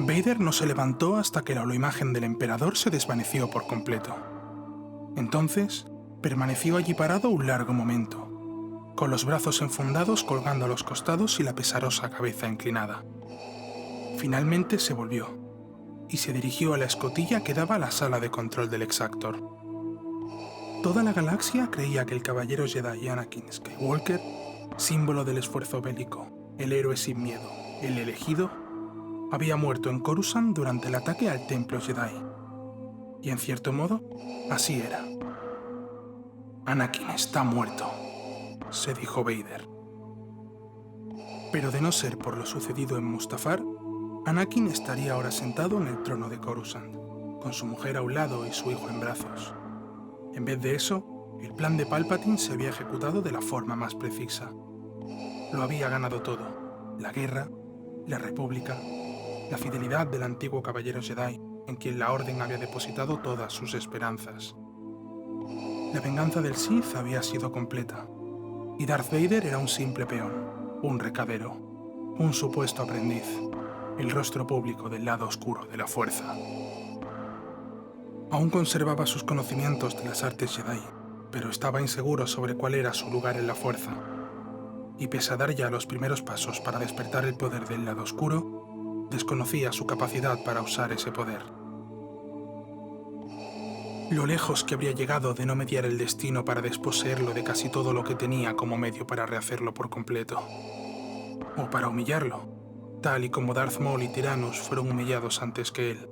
Vader no se levantó hasta que la holoimagen del emperador se desvaneció por completo. Entonces, permaneció allí parado un largo momento, con los brazos enfundados colgando a los costados y la pesarosa cabeza inclinada. Finalmente se volvió, y se dirigió a la escotilla que daba a la sala de control del Exactor. Toda la galaxia creía que el caballero Jedi Anakin Skywalker, símbolo del esfuerzo bélico, el héroe sin miedo, el elegido, había muerto en Coruscant durante el ataque al Templo Jedi. Y en cierto modo, así era. Anakin está muerto, se dijo Vader. Pero de no ser por lo sucedido en Mustafar, Anakin estaría ahora sentado en el trono de Coruscant, con su mujer a un lado y su hijo en brazos. En vez de eso, el plan de Palpatine se había ejecutado de la forma más precisa. Lo había ganado todo: la guerra, la república, la fidelidad del antiguo caballero Jedi, en quien la Orden había depositado todas sus esperanzas. La venganza del Sith había sido completa, y Darth Vader era un simple peón, un recadero, un supuesto aprendiz, el rostro público del lado oscuro de la Fuerza. Aún conservaba sus conocimientos de las artes Jedi, pero estaba inseguro sobre cuál era su lugar en la Fuerza, y pese a dar ya los primeros pasos para despertar el poder del lado oscuro, desconocía su capacidad para usar ese poder. Lo lejos que habría llegado de no mediar el destino para desposeerlo de casi todo lo que tenía como medio para rehacerlo por completo. O para humillarlo, tal y como Darth Maul y Tyrannus fueron humillados antes que él,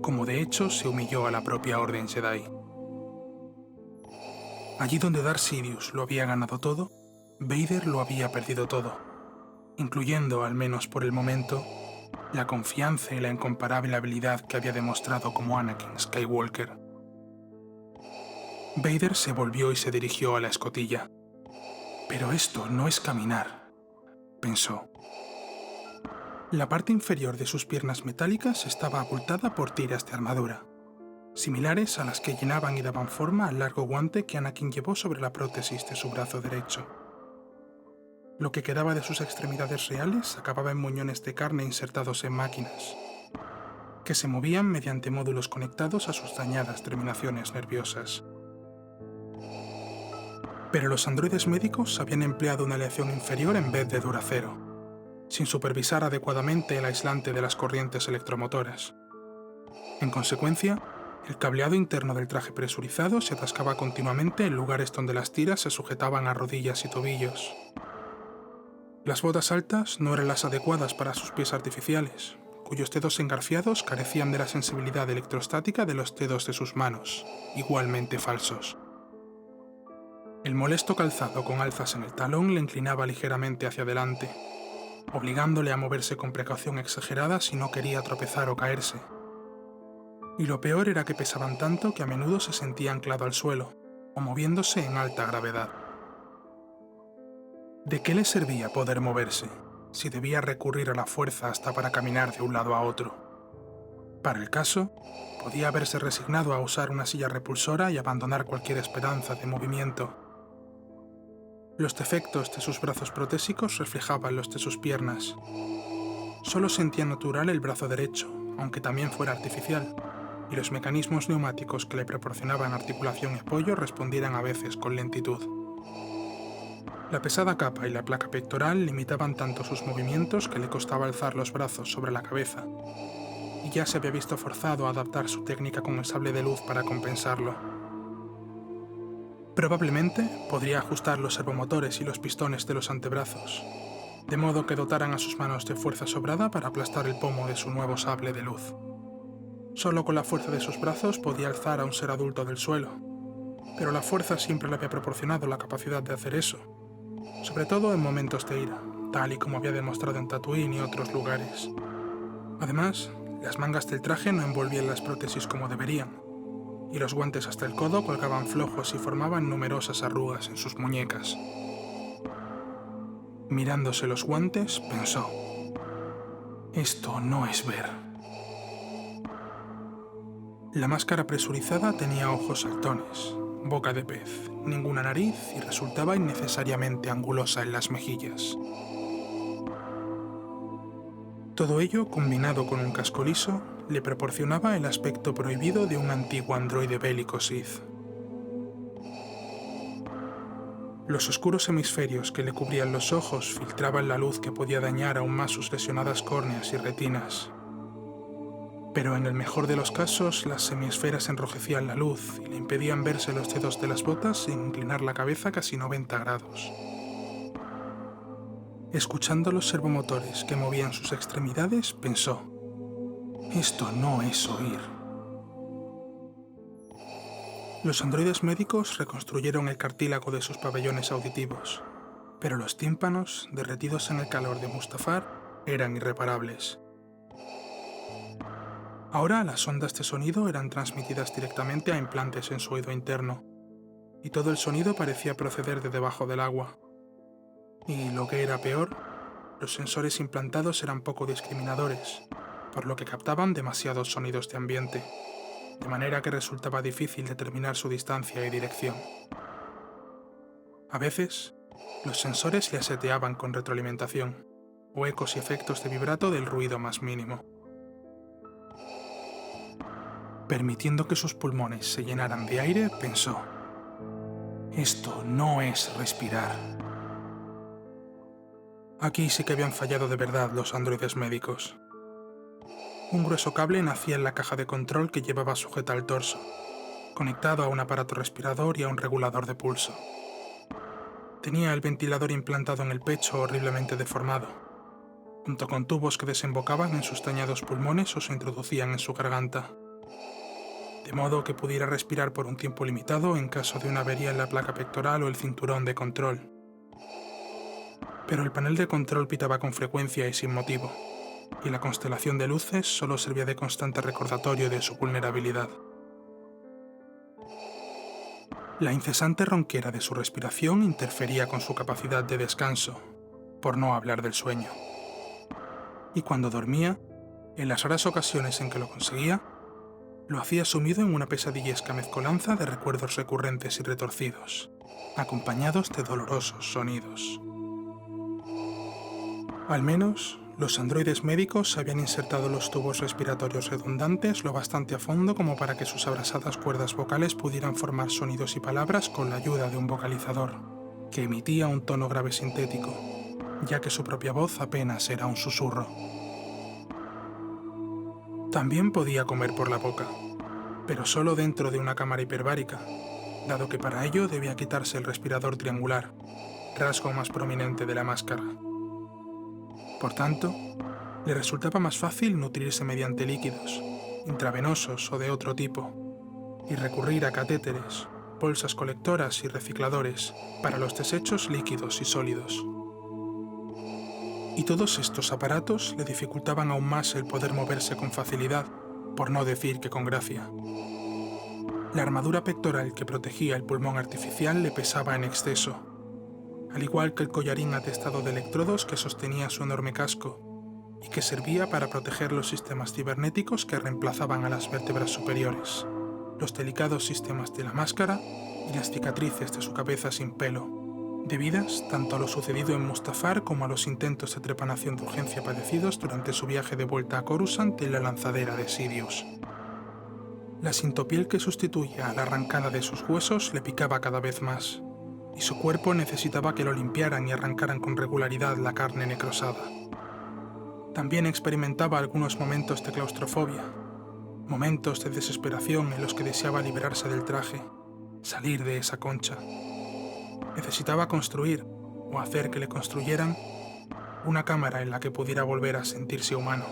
como de hecho se humilló a la propia Orden Jedi. Allí donde Darth Sidious lo había ganado todo, Vader lo había perdido todo, incluyendo, al menos por el momento, la confianza y la incomparable habilidad que había demostrado como Anakin Skywalker. Vader se volvió y se dirigió a la escotilla. «Pero esto no es caminar», pensó. La parte inferior de sus piernas metálicas estaba abultada por tiras de armadura, similares a las que llenaban y daban forma al largo guante que Anakin llevó sobre la prótesis de su brazo derecho. Lo que quedaba de sus extremidades reales acababa en moñones de carne insertados en máquinas, que se movían mediante módulos conectados a sus dañadas terminaciones nerviosas. Pero los androides médicos habían empleado una aleación inferior en vez de Duracero, sin supervisar adecuadamente el aislante de las corrientes electromotoras. En consecuencia, el cableado interno del traje presurizado se atascaba continuamente en lugares donde las tiras se sujetaban a rodillas y tobillos. Las botas altas no eran las adecuadas para sus pies artificiales, cuyos dedos engarfiados carecían de la sensibilidad electrostática de los dedos de sus manos, igualmente falsos. El molesto calzado con alzas en el talón le inclinaba ligeramente hacia adelante, obligándole a moverse con precaución exagerada si no quería tropezar o caerse. Y lo peor era que pesaban tanto que a menudo se sentía anclado al suelo, o moviéndose en alta gravedad. ¿De qué le servía poder moverse, si debía recurrir a la fuerza hasta para caminar de un lado a otro? Para el caso, podía haberse resignado a usar una silla repulsora y abandonar cualquier esperanza de movimiento. Los defectos de sus brazos protésicos reflejaban los de sus piernas. Solo sentía natural el brazo derecho, aunque también fuera artificial, y los mecanismos neumáticos que le proporcionaban articulación y apoyo respondieran a veces con lentitud. La pesada capa y la placa pectoral limitaban tanto sus movimientos que le costaba alzar los brazos sobre la cabeza, y ya se había visto forzado a adaptar su técnica con el sable de luz para compensarlo. Probablemente podría ajustar los servomotores y los pistones de los antebrazos, de modo que dotaran a sus manos de fuerza sobrada para aplastar el pomo de su nuevo sable de luz. Solo con la fuerza de sus brazos podía alzar a un ser adulto del suelo, pero la fuerza siempre le había proporcionado la capacidad de hacer eso, sobre todo en momentos de ira, tal y como había demostrado en Tatooine y otros lugares. Además, las mangas del traje no envolvían las prótesis como deberían, y los guantes hasta el codo colgaban flojos y formaban numerosas arrugas en sus muñecas. Mirándose los guantes, pensó: «Esto no es ver». La máscara presurizada tenía ojos saltones, boca de pez, ninguna nariz y resultaba innecesariamente angulosa en las mejillas. Todo ello, combinado con un casco liso, le proporcionaba el aspecto prohibido de un antiguo androide bélico Sith. Los oscuros hemisferios que le cubrían los ojos filtraban la luz que podía dañar aún más sus lesionadas córneas y retinas. Pero en el mejor de los casos, las semiesferas enrojecían la luz y le impedían verse los dedos de las botas sin inclinar la cabeza casi 90 grados. Escuchando los servomotores que movían sus extremidades, pensó: «Esto no es oír». Los androides médicos reconstruyeron el cartílago de sus pabellones auditivos, pero los tímpanos, derretidos en el calor de Mustafar, eran irreparables. Ahora las ondas de sonido eran transmitidas directamente a implantes en su oído interno, y todo el sonido parecía proceder de debajo del agua. Y lo que era peor, los sensores implantados eran poco discriminadores, por lo que captaban demasiados sonidos de ambiente, de manera que resultaba difícil determinar su distancia y dirección. A veces, los sensores le aseteaban con retroalimentación, o ecos y efectos de vibrato del ruido más mínimo. Permitiendo que sus pulmones se llenaran de aire, pensó: «Esto no es respirar». Aquí sí que habían fallado de verdad los androides médicos. Un grueso cable nacía en la caja de control que llevaba sujeta al torso, conectado a un aparato respirador y a un regulador de pulso. Tenía el ventilador implantado en el pecho horriblemente deformado, junto con tubos que desembocaban en sus dañados pulmones o se introducían en su garganta, de modo que pudiera respirar por un tiempo limitado en caso de una avería en la placa pectoral o el cinturón de control. Pero el panel de control pitaba con frecuencia y sin motivo, y la constelación de luces solo servía de constante recordatorio de su vulnerabilidad. La incesante ronquera de su respiración interfería con su capacidad de descanso, por no hablar del sueño. Y cuando dormía, en las raras ocasiones en que lo conseguía, lo hacía sumido en una pesadillesca mezcolanza de recuerdos recurrentes y retorcidos, acompañados de dolorosos sonidos. Al menos, los androides médicos habían insertado los tubos respiratorios redundantes lo bastante a fondo como para que sus abrasadas cuerdas vocales pudieran formar sonidos y palabras con la ayuda de un vocalizador, que emitía un tono grave sintético, ya que su propia voz apenas era un susurro. También podía comer por la boca, pero solo dentro de una cámara hiperbárica, dado que para ello debía quitarse el respirador triangular, rasgo más prominente de la máscara. Por tanto, le resultaba más fácil nutrirse mediante líquidos, intravenosos o de otro tipo, y recurrir a catéteres, bolsas colectoras y recicladores para los desechos líquidos y sólidos. Y todos estos aparatos le dificultaban aún más el poder moverse con facilidad, por no decir que con gracia. La armadura pectoral que protegía el pulmón artificial le pesaba en exceso, al igual que el collarín atestado de electrodos que sostenía su enorme casco y que servía para proteger los sistemas cibernéticos que reemplazaban a las vértebras superiores, los delicados sistemas de la máscara y las cicatrices de su cabeza sin pelo, debidas tanto a lo sucedido en Mustafar como a los intentos de trepanación de urgencia padecidos durante su viaje de vuelta a Coruscant en la lanzadera de Sidious. La sintopiel que sustituía a la arrancada de sus huesos le picaba cada vez más, y su cuerpo necesitaba que lo limpiaran y arrancaran con regularidad la carne necrosada. También experimentaba algunos momentos de claustrofobia, momentos de desesperación en los que deseaba liberarse del traje, salir de esa concha. Necesitaba construir, o hacer que le construyeran, una cámara en la que pudiera volver a sentirse humano,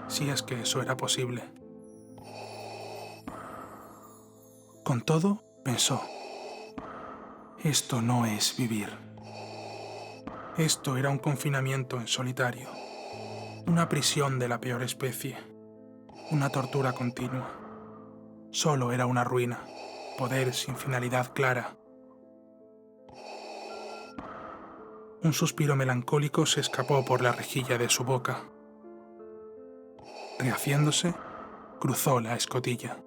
si es que eso era posible. Con todo, pensó: esto no es vivir. Esto era un confinamiento en solitario, una prisión de la peor especie, una tortura continua. Solo era una ruina, poder sin finalidad clara. Un suspiro melancólico se escapó por la rejilla de su boca. Rehaciéndose, cruzó la escotilla.